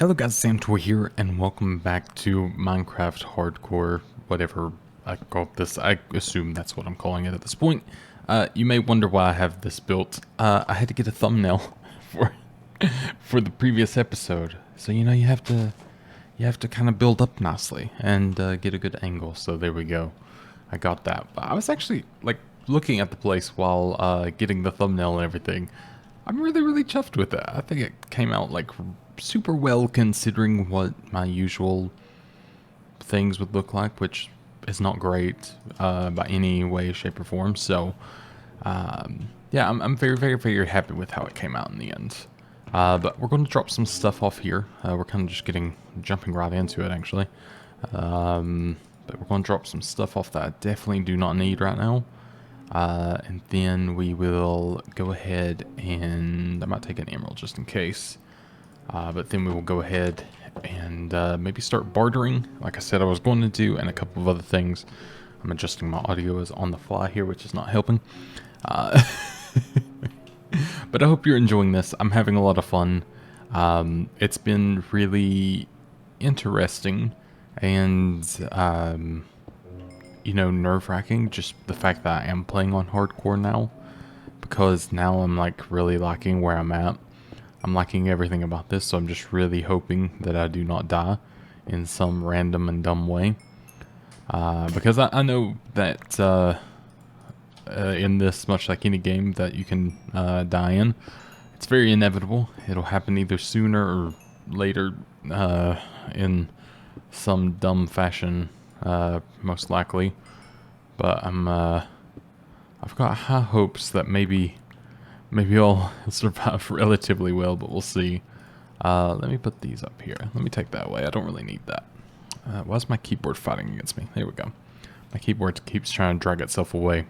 Hello guys, Zanitor here, and welcome back to Minecraft Hardcore, whatever I call this. I assume that's what I'm calling it at this point. You may wonder why I have this built. I had to get a thumbnail for for the previous episode, so you know you have to kind of build up nicely and get a good angle. So there we go. I got that. But I was actually like looking at the place while getting the thumbnail and everything. I'm really chuffed with it. I think it came out like super well considering what my usual things would look like, which is not great by any way, shape, or form. So yeah, I'm very happy with how it came out in the end. But we're going to drop some stuff off here. We're kind of just jumping right into it actually. But we're going to drop some stuff off that I definitely do not need right now. And then we will go ahead and I might take an emerald just in case. But then we will go ahead and maybe start bartering, like I said I was going to do, and a couple of other things. I'm adjusting my audio as on the fly here, which is not helping. But I hope you're enjoying this. I'm having a lot of fun. It's been really interesting and, you know, nerve-wracking, just the fact that I am playing on hardcore now. Because now I'm like really liking where I'm at. I'm liking everything about this, so I'm just really hoping that I do not die in some random and dumb way. Because I know that in this, much like any game that you can die in, it's very inevitable. It'll happen either sooner or later in some dumb fashion, most likely. But I've got high hopes that maybe I'll survive relatively well, but we'll see. Let me put these up here. Let me take that away. I don't really need that. Why is my keyboard fighting against me? There we go. My keyboard keeps trying to drag itself away.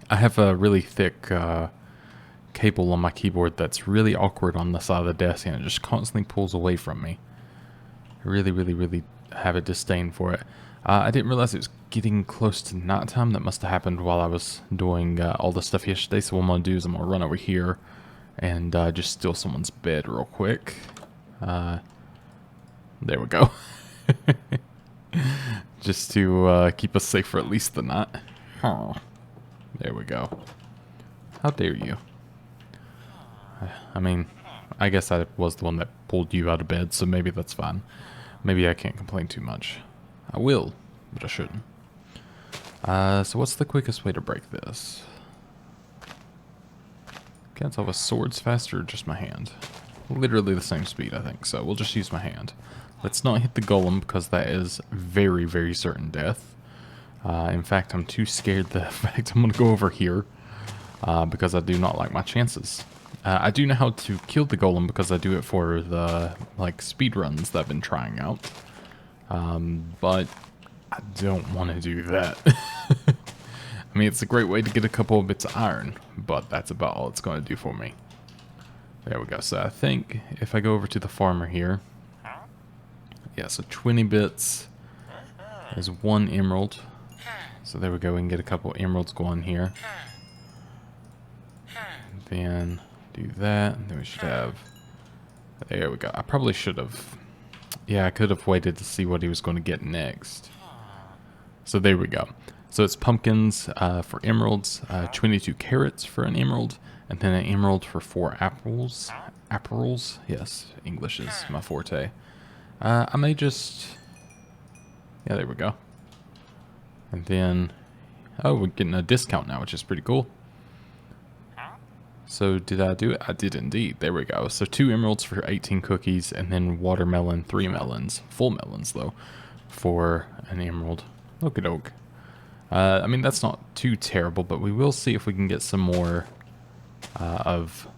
I have a really thick cable on my keyboard that's really awkward on the side of the desk, and it just constantly pulls away from me. I really have a disdain for it. I didn't realize it was getting close to nighttime. That must have happened while I was doing all the stuff yesterday. So what I'm going to do is I'm going to run over here and just steal someone's bed real quick. There we go. Just to keep us safe for at least the night. Oh, there we go. How dare you? I mean, I guess I was the one that pulled you out of bed, so maybe that's fine. Maybe I can't complain too much. I will, but I shouldn't. So what's the quickest way to break this? Can't tell if a sword's faster or just my hand. Literally the same speed, I think, so we'll just use my hand. Let's not hit the golem, because that is very certain death. In fact, I'm too scared the fact I'm going to go over here, because I do not like my chances. I do know how to kill the golem because I do it for the like speed runs that I've been trying out. But I don't want to do that. I mean, it's a great way to get a couple of bits of iron, but that's about all it's going to do for me. There we go. So I think if I go over to the farmer here, yeah, so 20 bits is 1 emerald. So there we go. We can get a couple emeralds going here. Then do that, and then we should have, there we go. I probably should have, yeah, I could have waited to see what he was going to get next. So there we go. So it's pumpkins for emeralds, 22 carrots for an emerald, and then an emerald for 4 apples. Apples? Yes, English is my forte. I may just, yeah, there we go. And then, oh, we're getting a discount now, which is pretty cool. So did I do it? I did indeed. There we go. So 2 emeralds for 18 cookies, and then watermelon, 3 melons. Full melons, though, for an emerald. Okie-doke. I mean, that's not too terrible, but we will see if we can get some more of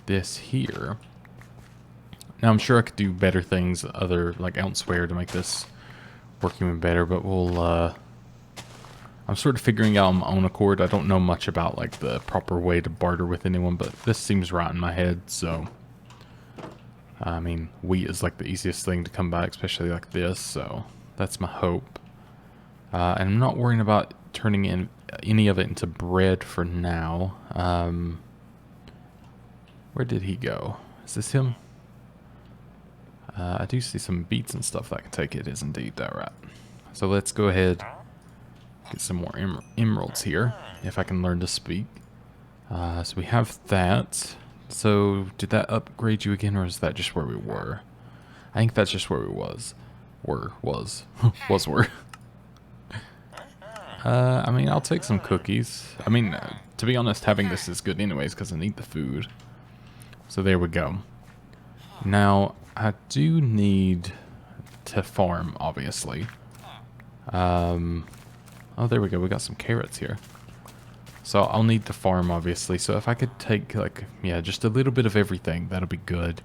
this here. Now, I'm sure I could do better things like elsewhere to make this work even better, but we'll... I'm sort of figuring out on my own accord. I don't know much about like the proper way to barter with anyone, but this seems right in my head, so... I mean, wheat is like the easiest thing to come by, especially like this, so that's my hope. And I'm not worrying about turning in any of it into bread for now. Where did he go? Is this him? I do see some beets and stuff that I can take. It is indeed that right. So let's go ahead, get some more emeralds here, if I can learn to speak. So we have that. So did that upgrade you again, or is that just where we were? I think that's just where we was. Were. I mean, I'll take some cookies. I mean, to be honest, having this is good anyways, because I need the food. So there we go. Now, I do need to farm, obviously. Oh, there we go. We got some carrots here. So I'll need to farm, obviously. So if I could take, like, yeah, just a little bit of everything, that'll be good.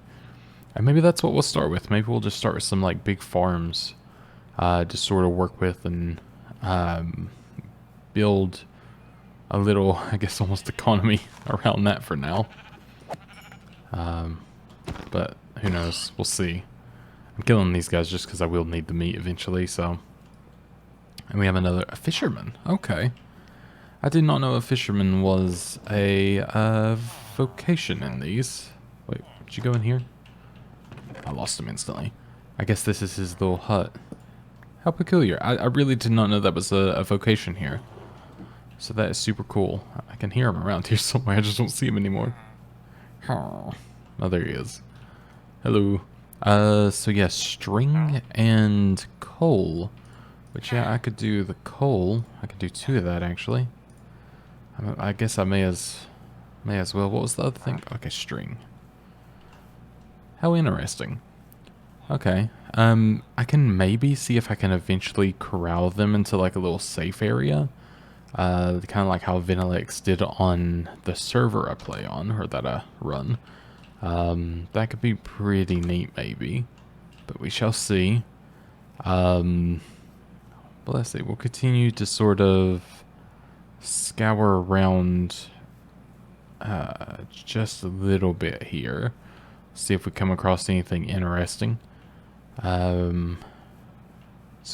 And maybe that's what we'll start with. Maybe we'll just start with some, like, big farms to sort of work with and build a little, I guess, almost economy around that for now. But who knows? We'll see. I'm killing these guys just because I will need the meat eventually, so. And we have a fisherman. Okay. I did not know a fisherman was a vocation in these. Wait, did you go in here? I lost him instantly. I guess this is his little hut. How peculiar. I really did not know that was a vocation here. So that is super cool. I can hear him around here somewhere. I just don't see him anymore. Oh, there he is. Hello. So yeah, string and coal. Which, yeah, I could do the coal. I could do 2 of that, actually. I guess I may as well. What was the other thing? Okay, string. How interesting. Okay. I can maybe see if I can eventually corral them into, like, a little safe area. Kind of like how Vanillex did on the server I play on, or that I run. That could be pretty neat, maybe. But we shall see. But let's see, we'll continue to sort of scour around just a little bit here. See if we come across anything interesting. So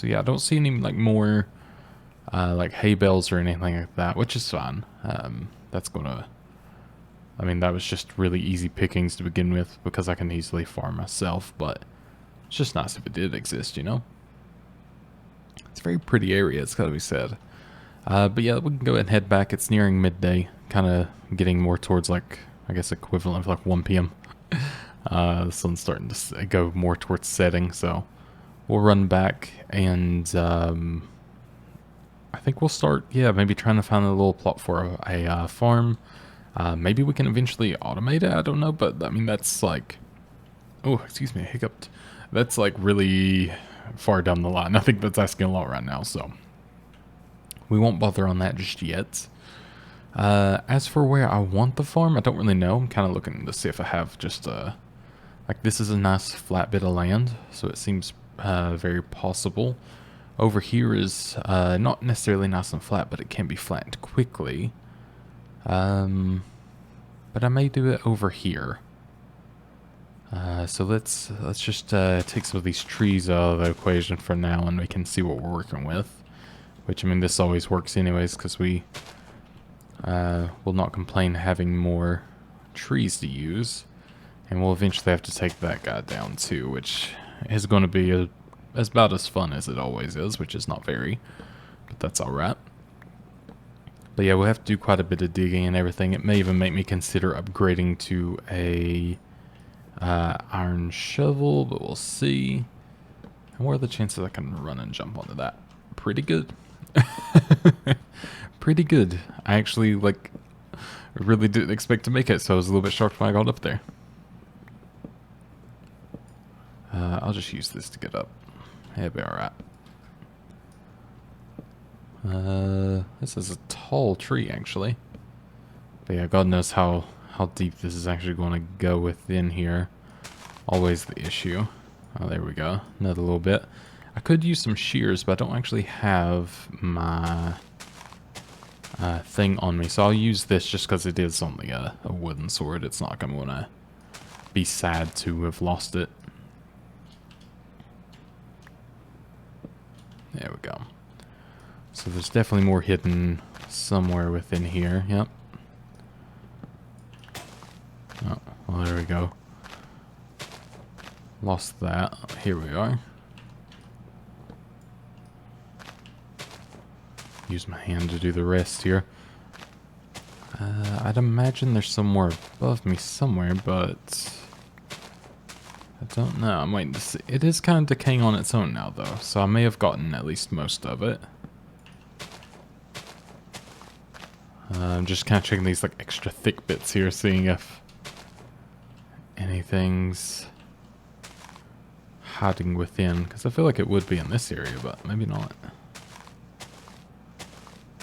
yeah, I don't see any like more like hay bales or anything like that, which is fine. That's gonna, I mean, that was just really easy pickings to begin with because I can easily farm myself, but it's just nice if it did exist, you know? It's a very pretty area, it's gotta be said. But yeah, we can go ahead and head back. It's nearing midday, kind of getting more towards like, I guess equivalent of like 1 p.m. The sun's starting to go more towards setting, so we'll run back and I think we'll start, yeah, maybe trying to find a little plot for a farm. Maybe we can eventually automate it, I don't know, but I mean, that's like, oh, excuse me, I hiccuped. That's like really far down the line. I think that's asking a lot right now, so we won't bother on that just yet. As for where I want the farm, I don't really know. I'm kind of looking to see if I have just like this is a nice flat bit of land, so it seems very possible. Over here is not necessarily nice and flat, but it can be flattened quickly. But I may do it over here. So let's just take some of these trees out of the equation for now, and we can see what we're working with. Which, I mean, this always works anyways, because we will not complain having more trees to use. And we'll eventually have to take that guy down too, which is going to be about as fun as it always is, which is not very, but that's alright. But yeah, we'll have to do quite a bit of digging and everything. It may even make me consider upgrading to a iron shovel, but we'll see. And what are the chances I can run and jump onto that? Pretty good. Pretty good. I actually, like, really didn't expect to make it, so I was a little bit shocked when I got up there. I'll just use this to get up. It'll be alright. This is a tall tree, actually. But yeah, God knows how deep this is actually going to go within here. Always the issue. Oh, there we go. Another little bit. I could use some shears, but I don't actually have my thing on me. So I'll use this just because it is only a wooden sword. It's not going to be sad to have lost it. There we go. So there's definitely more hidden somewhere within here. Yep. Oh, well, there we go. Lost that. Here we are. Use my hand to do the rest here. I'd imagine there's somewhere above me somewhere, but I don't know. I'm waiting to see. It is kind of decaying on its own now, though, so I may have gotten at least most of it. I'm just kind of checking these like extra thick bits here, seeing if anything's hiding within, because I feel like it would be in this area, but maybe not.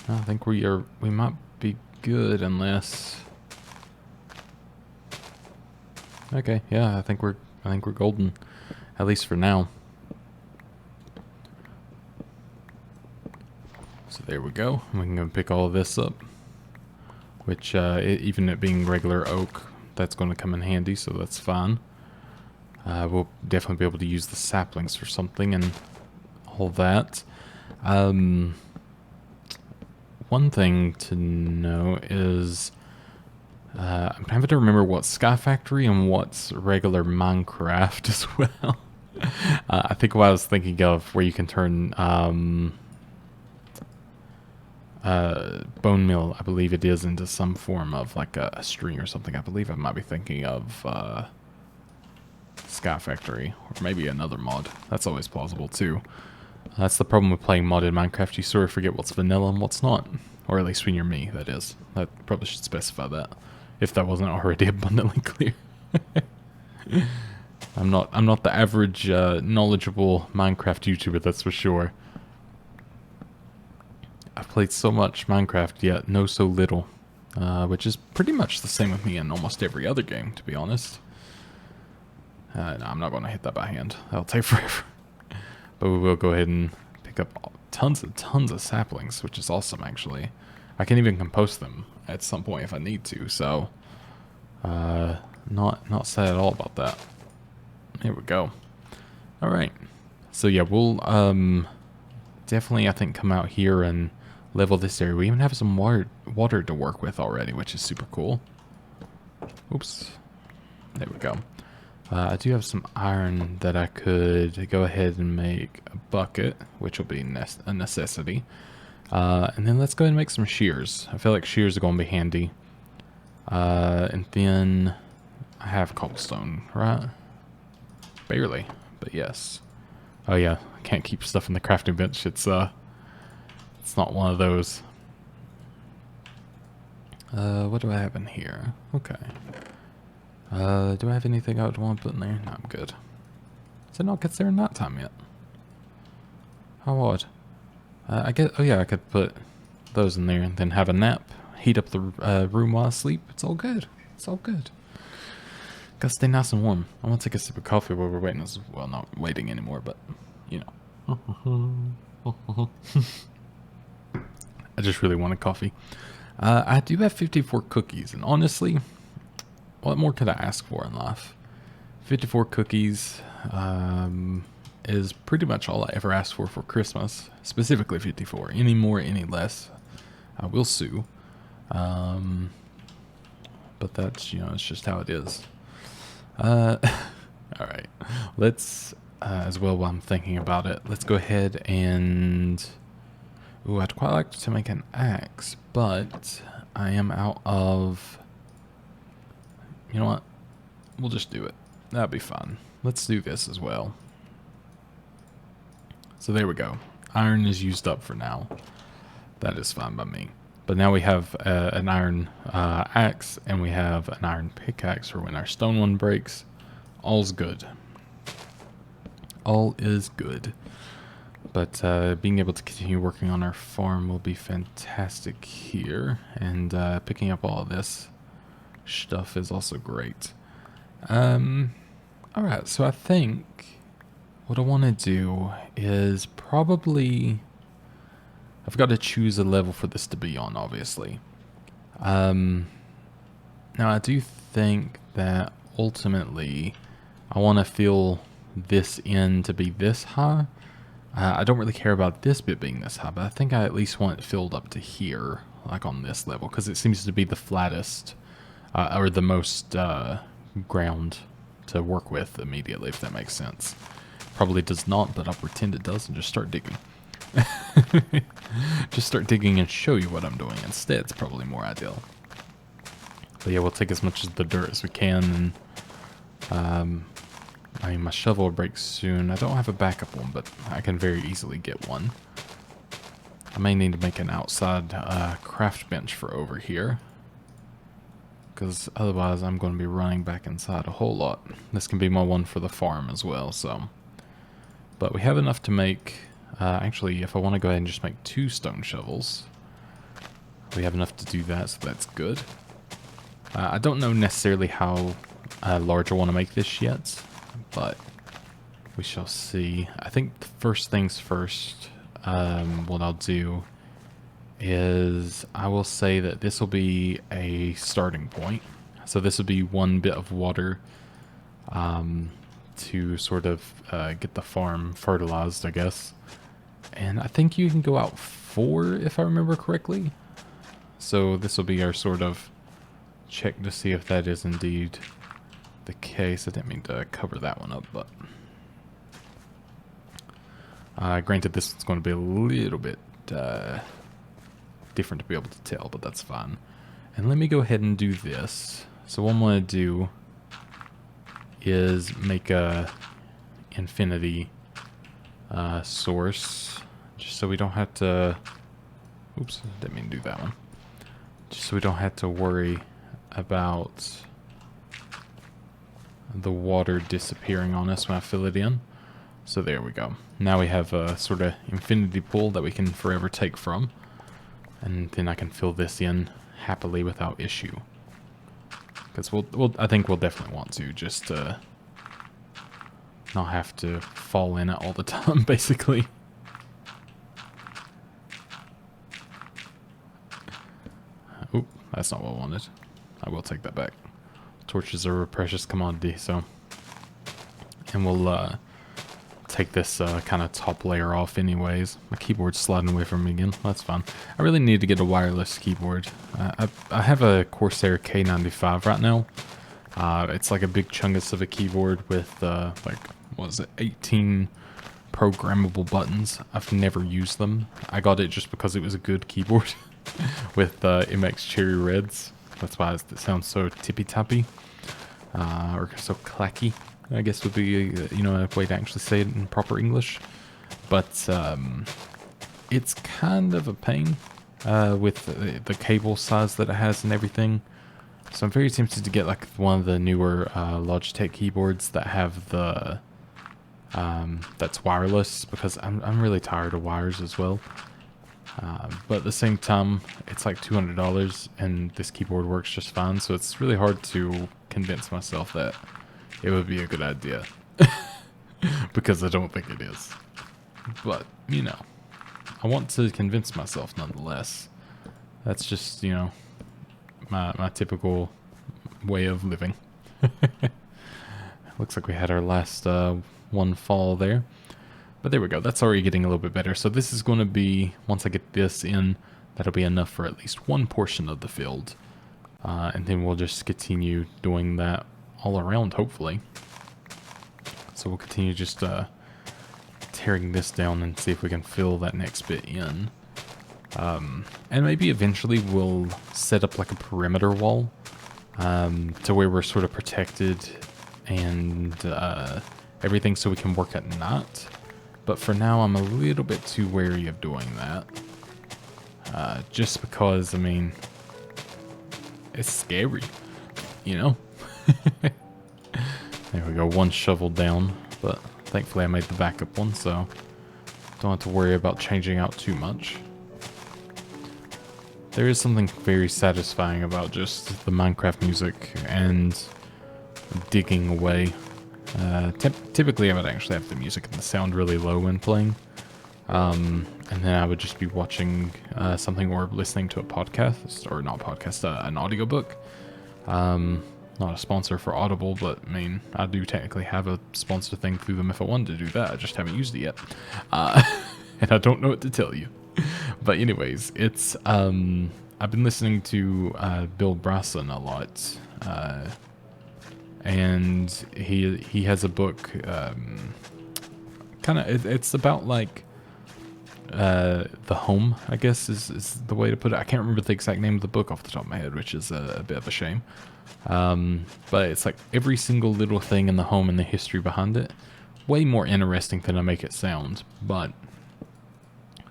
I think we might be good unless. Okay, yeah, I think we're golden, at least for now. So there we go. We can go pick all of this up, which even it being regular oak, that's going to come in handy, so that's fine. We'll definitely be able to use the saplings for something and all that. One thing to know is I'm having to remember what's Sky Factory and what's regular Minecraft as well. I think what I was thinking of where you can turn bone meal, I believe it is, into some form of like a string or something. I believe I might be thinking of Sky Factory, or maybe another mod. That's always plausible too. That's the problem with playing modded Minecraft. You sort of forget what's vanilla and what's not. Or at least when you're me, that is. I probably should specify that, if that wasn't already abundantly clear. I'm not the average knowledgeable Minecraft YouTuber, that's for sure. I've played so much Minecraft, yet know so little. Which is pretty much the same with me in almost every other game, to be honest. No, I'm not going to hit that by hand. That'll take forever. But we will go ahead and pick up tons of saplings, which is awesome, actually. I can even compost them at some point if I need to, so not sad at all about that. Here we go. All right. So yeah, we'll definitely, I think, come out here and level this area. We even have some water to work with already, which is super cool. Oops. There we go. I do have some iron that I could go ahead and make a bucket, which will be a necessity. And then let's go ahead and make some shears. I feel like shears are going to be handy. And then I have cobblestone, right? Barely, but yes. Oh yeah, I can't keep stuff in the crafting bench. It's not one of those. What do I have in here? Okay. Do I have anything I would want to put in there? No, I'm good. Does it not get there in that time yet? How odd. I guess, oh yeah, I could put those in there and then have a nap. Heat up the room while I sleep. It's all good. It's all good. Gotta stay nice and warm. I want to take a sip of coffee while we're waiting as well. Not waiting anymore, but, you know. I just really wanted coffee. I do have 54 cookies, and honestly, what more could I ask for in life? 54 cookies is pretty much all I ever asked for Christmas. Specifically 54. Any more, any less, I will sue. But that's, it's just how it is. Alright. Let's, as well while I'm thinking about it, let's go ahead and... Ooh, I'd quite like to make an axe, but I am out of... You know what? We'll just do it. That'll be fun. Let's do this as well. So there we go. Iron is used up for now. That is fine by me. But now we have an iron axe, and we have an iron pickaxe for when our stone one breaks. All's good. All is good. But being able to continue working on our farm will be fantastic here. And picking up all of this stuff is also great. Alright, so I think what I want to do is probably... I've got to choose a level for this to be on, obviously. Now, I do think that ultimately I want to fill this in to be this high. I don't really care about this bit being this high, but I think I at least want it filled up to here, like on this level, because it seems to be the flattest, or the most ground to work with immediately, if that makes sense. Probably does not, but I'll pretend it does and just start digging. Just start digging and show you what I'm doing instead. It's probably more ideal. But yeah, we'll take as much of the dirt as we can. And I mean, my shovel will break soon. I don't have a backup one, but I can very easily get one. I may need to make an outside craft bench for over here, because otherwise I'm going to be running back inside a whole lot. This can be my one for the farm as well, so. But we have enough to make, actually, if I want to go ahead and just make 2 stone shovels, we have enough to do that, so that's good. I don't know necessarily how large I want to make this yet, but we shall see. I think first things first, what I'll do is I will say that this will be a starting point. So this will be 1 bit of water to sort of get the farm fertilized, I guess. And I think you can go out 4 if I remember correctly. So this will be our sort of check to see if that is indeed the case. I didn't mean to cover that one up, but granted this is going to be a little bit different to be able to tell, but that's fine. And let me go ahead and do this. So what I'm going to do is make a infinity source, just so we don't have to, oops, didn't mean to do that one. Just so we don't have to worry about the water disappearing on us when I fill it in. So there we go. Now we have a sort of infinity pool that we can forever take from. And then I can fill this in happily without issue. Because I think we'll definitely want to, just to not have to fall in it all the time, basically. Oop, that's not what I wanted. I will take that back. Torches are a precious commodity, so. And we'll take this kind of top layer off anyways. My keyboard's sliding away from me again. That's fine. I really need to get a wireless keyboard. I have a Corsair K95 right now. It's like a big chungus of a keyboard with like, what is it, 18 programmable buttons. I've never used them. I got it just because it was a good keyboard with MX Cherry Reds. That's why it sounds so tippy-tappy, or so clacky, I guess would be, you know, a way to actually say it in proper English. But it's kind of a pain with the cable size that it has and everything. So I'm very tempted to get like one of the newer Logitech keyboards that have the that's wireless, because I'm really tired of wires as well. But at the same time, it's like $200 and this keyboard works just fine, so it's really hard to convince myself that it would be a good idea. Because I don't think it is. But, you know, I want to convince myself nonetheless. That's just, you know, my typical way of living. Looks like we had our last one fall there. But there we go, that's already getting a little bit better. So this is going to be, once I get this in, that'll be enough for at least one portion of the field. And then we'll just continue doing that all around, hopefully. So we'll continue just tearing this down and see if we can fill that next bit in. And maybe eventually we'll set up like a perimeter wall to where we're sort of protected and everything, so we can work at night. But for now, I'm a little bit too wary of doing that. Just because, I mean, it's scary, you know? There we go, one shovel down, but thankfully I made the backup one, so don't have to worry about changing out too much. There is something very satisfying about just the Minecraft music and digging away. Typically I would actually have the music and the sound really low when playing. And then I would just be watching something or listening to a podcast, or not podcast, an audiobook. Not a sponsor for Audible, but I mean, I do technically have a sponsor thing through them if I wanted to do that. I just haven't used it yet. And I don't know what to tell you. But anyways, it's, I've been listening to Bill Brasson a lot. and he has a book. It's about like the home, I guess is the way to put it. I can't remember the exact name of the book off the top of my head, which is a bit of a shame. But it's like every single little thing in the home and the history behind it. Way more interesting than I make it sound, but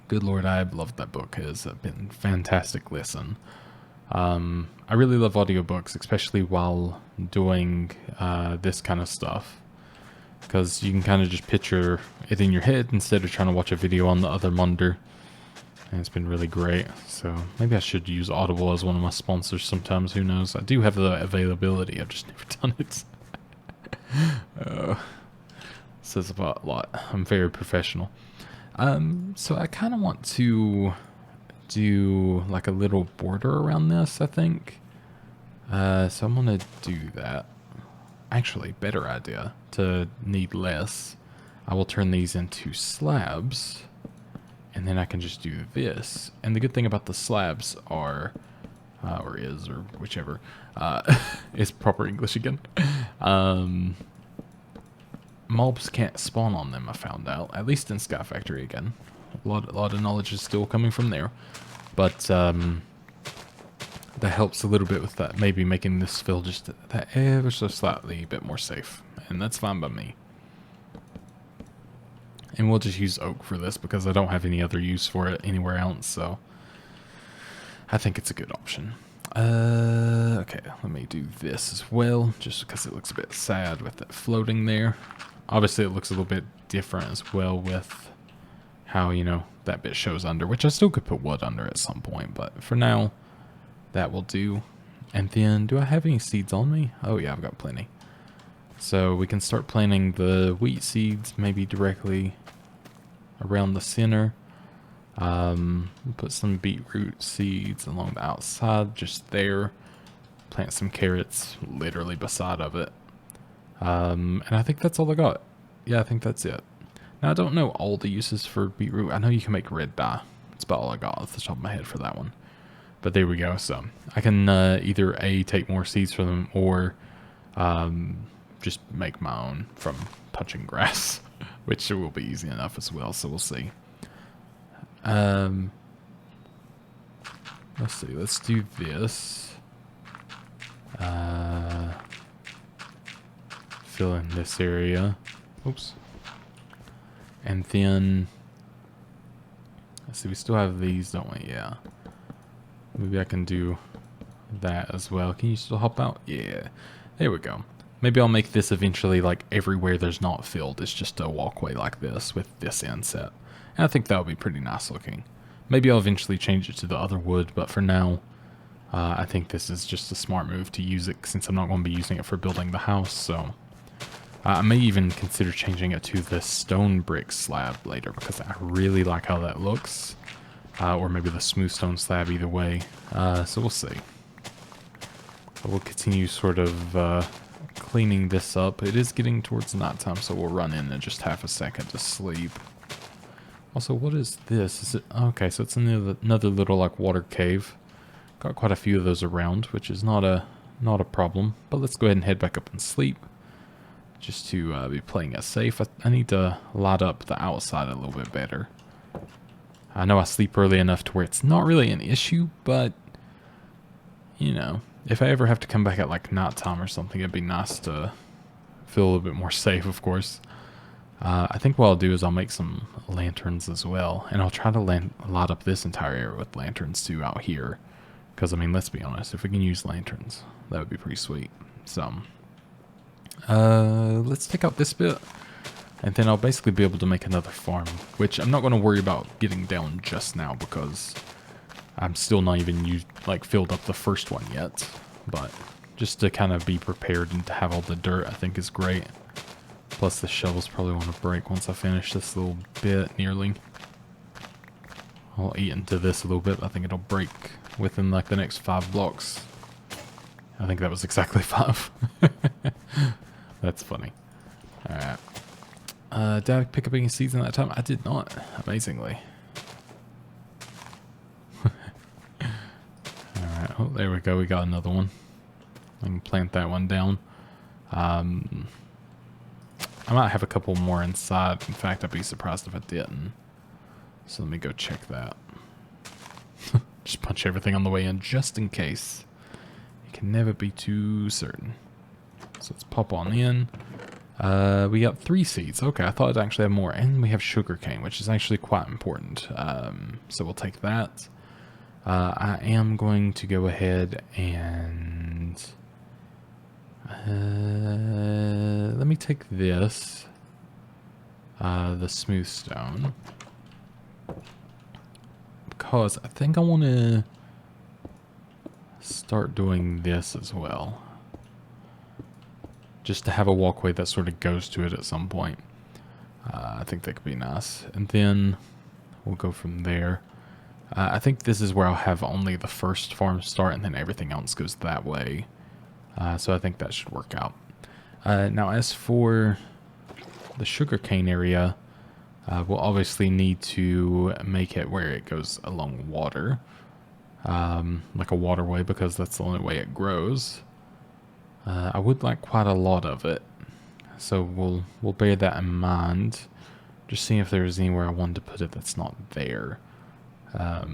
good lord, I've loved that book. It has been a fantastic listen. I really love audiobooks, especially while doing this kind of stuff, because you can kind of just picture it in your head instead of trying to watch a video on the other monitor. And it's been really great. So maybe I should use Audible as one of my sponsors sometimes. Who knows? I do have the availability. I've just never done it. Says about a lot. I'm very professional. So I kind of want to do like a little border around this, I think. So I'm gonna do that. Actually, better idea to need less. I will turn these into slabs, and then I can just do this. And the good thing about the slabs are, or whichever, is proper English again. Mobs can't spawn on them, I found out. At least in Sky Factory again. A lot of knowledge is still coming from there. But that helps a little bit with that. Maybe making this feel just that ever so slightly a bit more safe. And that's fine by me. And we'll just use oak for this because I don't have any other use for it anywhere else. So I think it's a good option. Okay, let me do this as well. Just because it looks a bit sad with it floating there. Obviously, it looks a little bit different as well with how, you know, that bit shows under, which I still could put wood under at some point, but for now, that will do. And then, do I have any seeds on me? Oh yeah, I've got plenty. So we can start planting the wheat seeds maybe directly around the center. Put some beetroot seeds along the outside, just there. Plant some carrots literally beside of it. And I think that's all I got. Yeah, I think that's it. Now, I don't know all the uses for beetroot. I know you can make red dye. That's about all I got off the top of my head for that one. But there we go. So I can either A, take more seeds from them, or just make my own from touching grass, which will be easy enough as well. So we'll see. Let's see. Let's do this. Fill in this area. Oops. And then, let's see, we still have these, don't we? Yeah. Maybe I can do that as well. Can you still hop out? Yeah. There we go. Maybe I'll make this eventually like everywhere there's not filled. It's just a walkway like this with this inset. And I think that would be pretty nice looking. Maybe I'll eventually change it to the other wood, but for now, I think this is just a smart move to use it since I'm not going to be using it for building the house, so... I may even consider changing it to the stone brick slab later because I really like how that looks. Or maybe the smooth stone slab, either way. So we'll see. But we'll continue sort of cleaning this up. It is getting towards nighttime, so we'll run in just half a second to sleep. Also, what is this? Is it okay? So it's another little like water cave. Got quite a few of those around, which is not a problem. But let's go ahead and head back up and sleep. Just to be playing it safe. I need to light up the outside a little bit better. I know I sleep early enough to where it's not really an issue, but, you know, if I ever have to come back at like nighttime or something, it'd be nice to feel a little bit more safe, of course. I think what I'll do is I'll make some lanterns as well, and I'll try to light up this entire area with lanterns too out here. Because, I mean, let's be honest, if we can use lanterns, that would be pretty sweet. So... let's take out this bit, and then I'll basically be able to make another farm, which I'm not going to worry about getting down just now because I'm still not even filled up the first one yet. But just to kind of be prepared and to have all the dirt, I think is great. Plus the shovels probably want to break once I finish this little bit nearly. I'll eat into this a little bit. I think it'll break within like the next 5 blocks. I think that was exactly 5. That's funny. Alright. Did I pick up any seeds in that time? I did not, amazingly. Alright, oh, there we go. We got another one. I can plant that one down. I might have a couple more inside. In fact, I'd be surprised if I didn't. So let me go check that. Just punch everything on the way in just in case. You can never be too certain. So let's pop on in. We got 3 seeds. Okay, I thought I'd actually have more. And we have sugarcane, which is actually quite important. So we'll take that. I am going to go ahead and... let me take this. The smooth stone. Because I think I want to start doing this as well. Just to have a walkway that sort of goes to it at some point. I think that could be nice. And then we'll go from there. I think this is where I'll have only the first farm start and then everything else goes that way. So I think that should work out. Now as for the sugarcane area, we'll obviously need to make it where it goes along water. Like a waterway, because that's the only way it grows. I would like quite a lot of it, so we'll bear that in mind. Just seeing if there's anywhere I wanted to put it that's not there. Let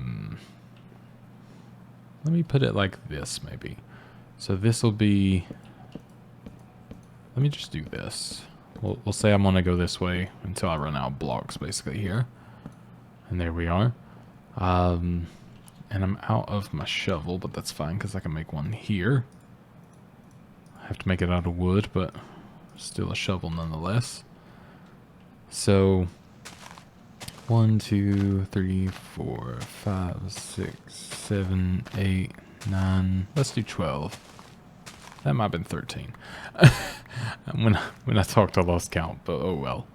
me put it like this, maybe. So this will be... Let me just do this. We'll say I'm going to go this way until I run out of blocks, basically, here. And there we are. And I'm out of my shovel, but that's fine, because I can make one here. I have to make it out of wood, but still a shovel nonetheless. So, 1, 2, 3, 4, 5, 6, 7, 8, 9. Let's do 12. That might have been 13. when I talked, I lost count, but oh well.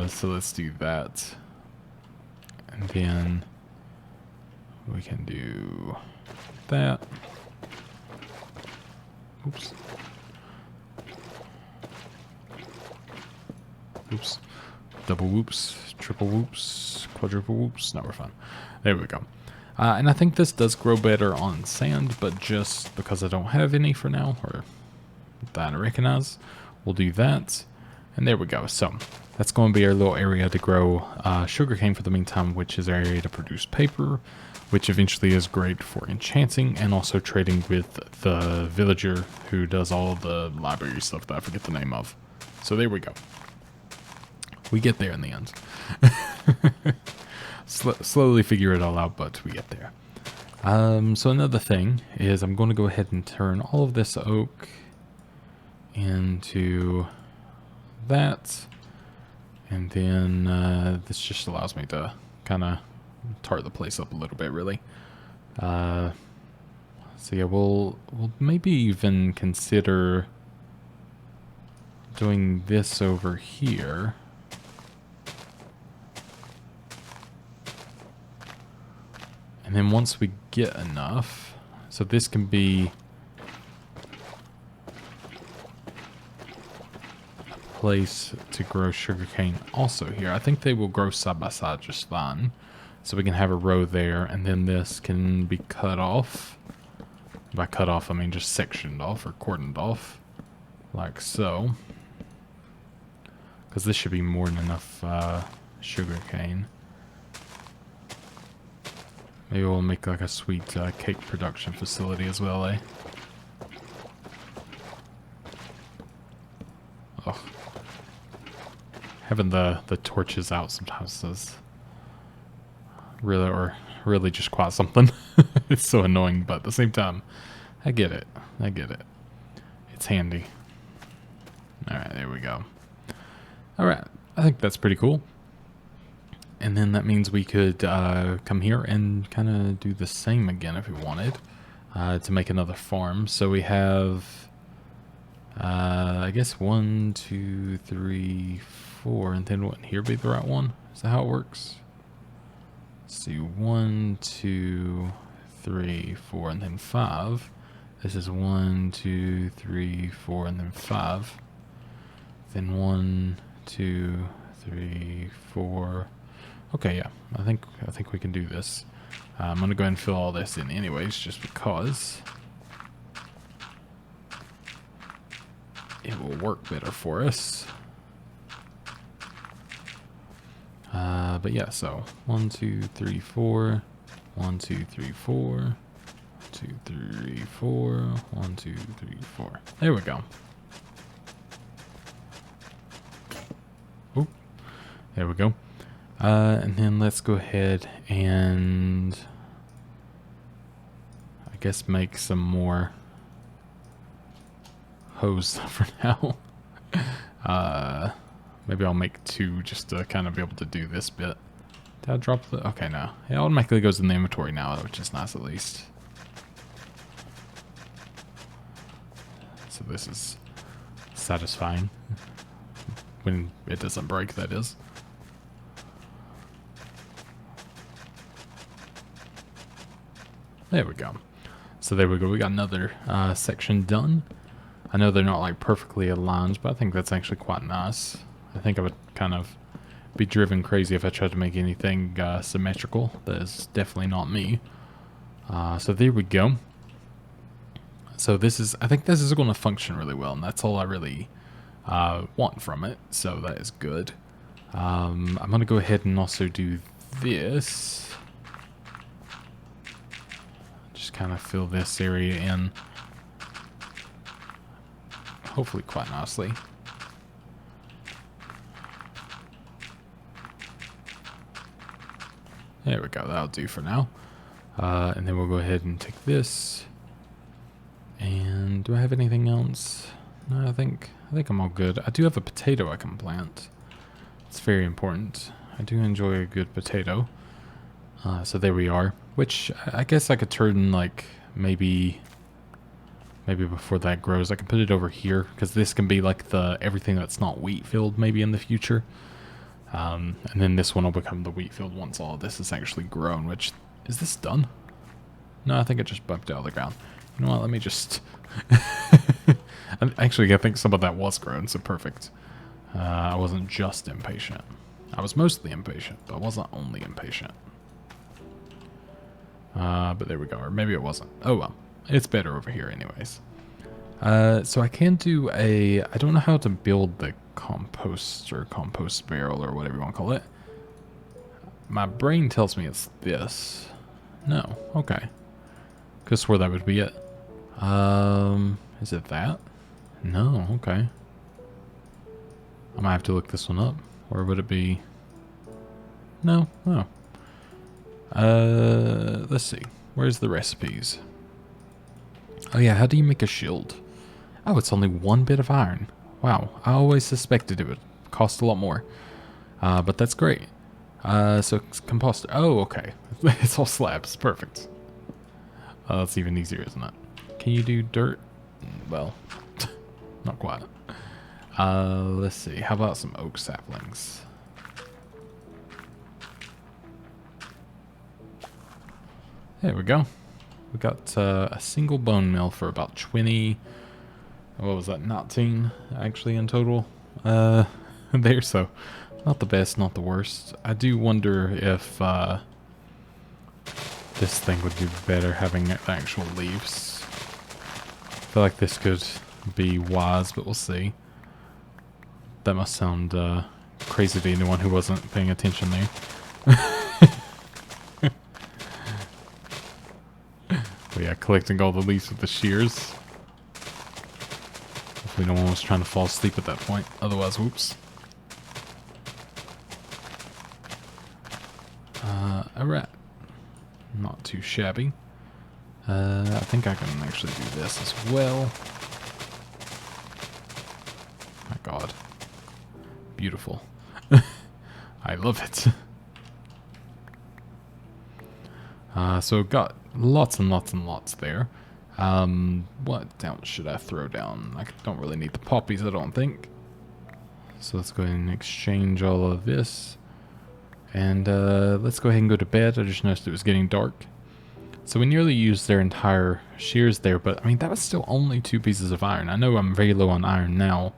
So let's do that. And then we can do that. Oops. Oops. Double whoops, triple whoops, quadruple whoops. Now we're fine. There we go. And I think this does grow better on sand, but just because I don't have any for now, or that I recognize, we'll do that. And there we go. So that's going to be our little area to grow sugarcane for the meantime, which is our area to produce paper, which eventually is great for enchanting and also trading with the villager who does all the library stuff that I forget the name of. So there we go. We get there in the end. Slowly figure it all out, but we get there. So another thing is I'm going to go ahead and turn all of this oak into that. And then this just allows me to kind of tart the place up a little bit, really. So yeah, we'll maybe even consider doing this over here. And then once we get enough, so this can be a place to grow sugarcane also here. I think they will grow side by side just fine. So we can have a row there, and then this can be cut off. By cut off, I mean just sectioned off or cordoned off, like so. Because this should be more than enough sugarcane. Maybe we'll make like a sweet cake production facility as well, eh? Oh. Having the torches out sometimes is really just quite something. It's so annoying, but at the same time, I get it. I get it. It's handy. Alright, there we go. Alright, I think that's pretty cool. And then that means we could come here and kind of do the same again if we wanted to make another farm. So we have, I guess 1, 2, 3, 4, and then wouldn't here be the right one? Is that how it works? Let's do 1, 2, 3, 4, and then 5. This is 1, 2, 3, 4, and then 5. Then 1, 2, 3, 4. Okay, yeah, I think we can do this. I'm gonna go ahead and fill all this in anyways, just because. it will work better for us. But yeah, so 1, 2, 3, 4. 1, 2, 3, 4. 2, 3, 4. 1, 2, 3, 4. There we go. Oop. There we go. And then let's go ahead and I guess make some more hose for now. Maybe I'll make 2 just to kind of be able to do this bit. Did I drop the... Okay, no. It automatically goes in the inventory now, which is nice at least. So this is satisfying. When it doesn't break, that is. There we go. So there we go. We got another section done. I know they're not like perfectly aligned, but I think that's actually quite nice. I think I would kind of be driven crazy if I tried to make anything symmetrical. That is definitely not me. So there we go. So this is, I think this is going to function really well, and that's all I really want from it. So that is good. I'm going to go ahead and also do this. Just kind of fill this area in. Hopefully quite nicely. There we go, that'll do for now. And then we'll go ahead and take this. And do I have anything else? No, I think I'm all good. I do have a potato I can plant. It's very important. I do enjoy a good potato. So there we are. Which I guess I could turn like maybe before that grows, I can put it over here because this can be like the everything that's not wheat field maybe in the future. And then this one will become the wheat field once all of this is actually grown, which, is this done? No, I think it just bumped out of the ground. You know what, let me just... Actually, I think some of that was grown, so perfect. I wasn't just impatient. I was mostly impatient, but I wasn't only impatient. But there we go, or maybe it wasn't. Oh well, it's better over here anyways. So I can do I don't know how to build the compost or compost barrel or whatever you want to call it. My brain tells me it's this. No, okay. Could swear that would be it. Is it that? No, okay. I might have to look this one up. Or would it be... No, oh. Let's see. Where's the recipes? Oh yeah, how do you make a shield? Oh, it's only 1 bit of iron. Wow, I always suspected it would cost a lot more. But that's great. So it's composter. Oh, okay. It's all slabs. Perfect. That's even easier, isn't it? Can you do dirt? Well, not quite. Let's see. How about some oak saplings? There we go. We got a single bone mill for about 20... What was that? 19 actually in total. There, so not the best, not the worst. I do wonder if this thing would do better having actual leaves. I feel like this could be wise, but we'll see. That must sound crazy to anyone who wasn't paying attention there. But yeah, collecting all the leaves with the shears. Hopefully no one was trying to fall asleep at that point. Otherwise, whoops. Alright. Not too shabby. I think I can actually do this as well. My god. Beautiful. I love it. So got lots and lots and lots there. What else should I throw down? I don't really need the poppies, I don't think. So let's go ahead and exchange all of this. And let's go ahead and go to bed. I just noticed it was getting dark. So we nearly used their entire shears there, but I mean, that was still only 2 pieces of iron. I know I'm very low on iron now,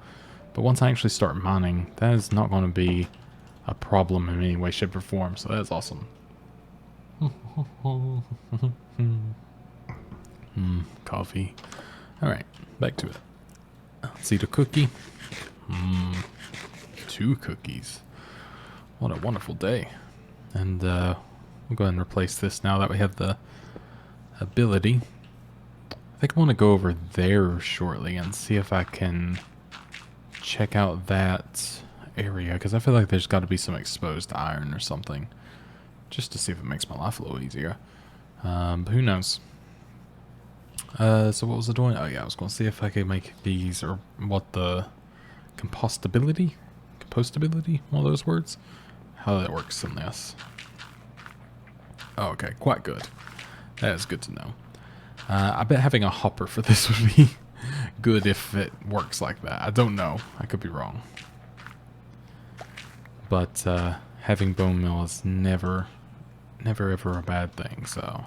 but once I actually start mining, that is not going to be a problem in any way, shape, or form. So that's awesome. Coffee. Alright, back to it. Let's eat a cookie. Mmm, 2 cookies. What a wonderful day. And we'll go ahead and replace this now that we have the ability. I think I want to go over there shortly and see if I can check out that area, because I feel like there's got to be some exposed iron or something, just to see if it makes my life a little easier. But who knows? So what was I doing? Oh yeah, I was going to see if I could make these, or what the compostability, one of those words, how that works in this. Oh, okay, quite good. That is good to know. I bet having a hopper for this would be good if it works like that. I don't know. I could be wrong. But having bone meal is never ever a bad thing. So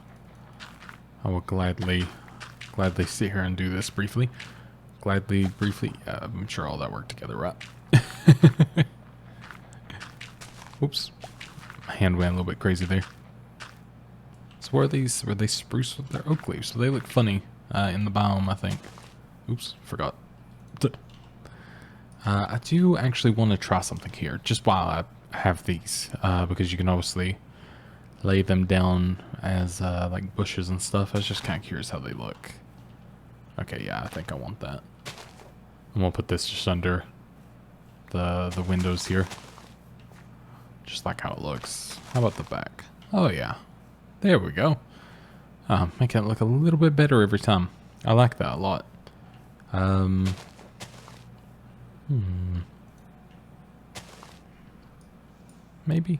I will gladly sit here and do this briefly. Briefly. I'm sure all that worked together, right? Oops. My hand went a little bit crazy there. So were they spruce with their oak leaves? So they look funny in the biome, I think. Oops, forgot. I do actually want to try something here, just while I have these, because you can obviously lay them down as like bushes and stuff. I was just kind of curious how they look. Okay, yeah, I think I want that. I'm gonna put this just under the windows here, just like how it looks. How about the back? Oh yeah. There we go. Making it look a little bit better every time. I like that a lot. Maybe.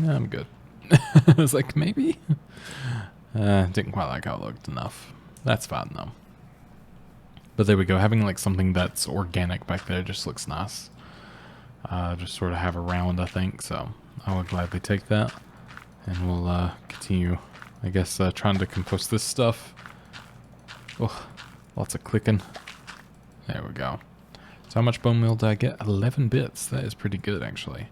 No, I'm good. I was like, maybe? Didn't quite like how it looked enough. That's fine though. But there we go. Having like something that's organic back there just looks nice. Just sort of have around, I think. So I will gladly take that. And we'll continue, I guess, trying to compost this stuff. Oh, lots of clicking. There we go. So how much bone meal did I get? 11 bits. That is pretty good, actually.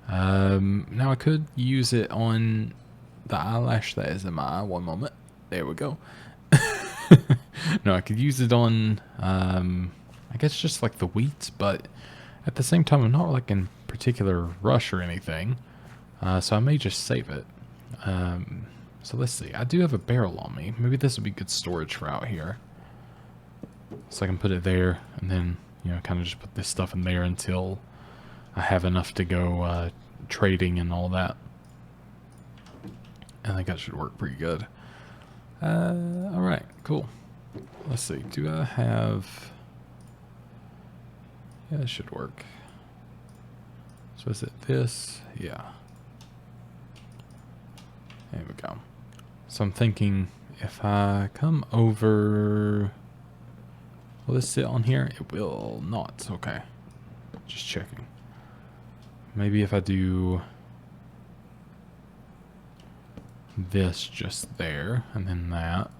Now I could use it on the eyelash that is in my eye. One moment. There we go. No, I could use it on, I guess just like the wheat, but at the same time, I'm not like in particular rush or anything. So I may just save it. So let's see. I do have a barrel on me. Maybe this would be good storage for out here. So I can put it there and then, you know, kind of just put this stuff in there until I have enough to go trading and all that. I think that should work pretty good. Alright, cool. Let's see. Do I have... Yeah, it should work. So is it this? Yeah. There we go. So I'm thinking if I come over... Will this sit on here? It will not. Okay. Just checking. Maybe if I do this just there, and then that.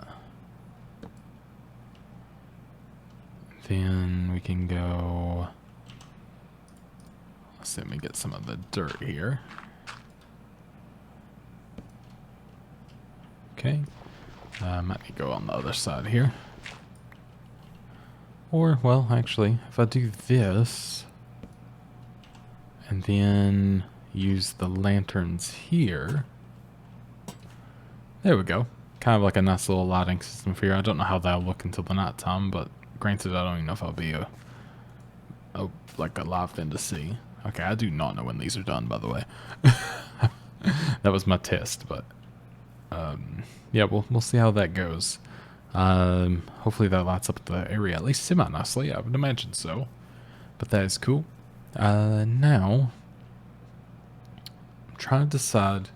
Then we can go... Let's see, let me get some of the dirt here. Okay. Might need to go on the other side here. Or, well, actually, if I do this, and then use the lanterns here, there we go. Kind of like a nice little lighting system for here. I don't know how that'll look until the night time, but granted, I don't even know if I'll be like alive then to see. Okay, I do not know when these are done, by the way. That was my test, but yeah, we'll see how that goes. Hopefully that lights up the area at least semi-nicely. I would imagine so. But that is cool. Now, I'm trying to decide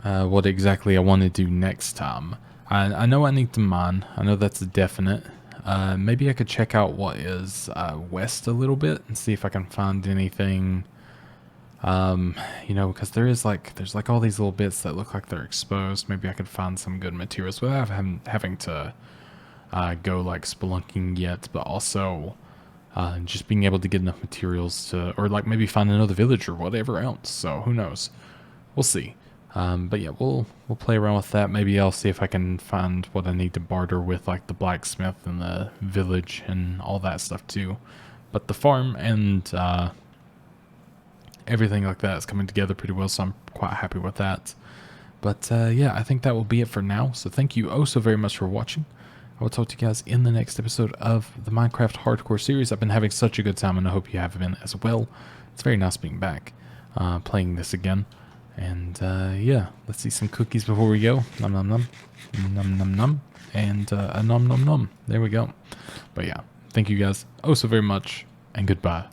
what exactly I want to do next time. I know I need to mine. I know that's a definite. Maybe I could check out what is west a little bit and see if I can find anything. You know, because there's like all these little bits that look like they're exposed. Maybe I could find some good materials without having to go like spelunking yet, but also just being able to get enough materials to, or like maybe find another village or whatever else. So who knows? We'll see. But yeah, we'll play around with that. Maybe I'll see if I can find what I need to barter with, like the blacksmith and the village and all that stuff too. But the farm and everything like that is coming together pretty well, so I'm quite happy with that. But yeah, I think that will be it for now. So thank you oh so very much for watching. I will talk to you guys in the next episode of the Minecraft Hardcore series. I've been having such a good time, and I hope you have been as well. It's very nice being back, playing this again. And yeah, let's see some cookies before we go. Nom nom nom. Nom nom nom. And a nom nom nom. There we go. But yeah, thank you guys oh so very much, and goodbye.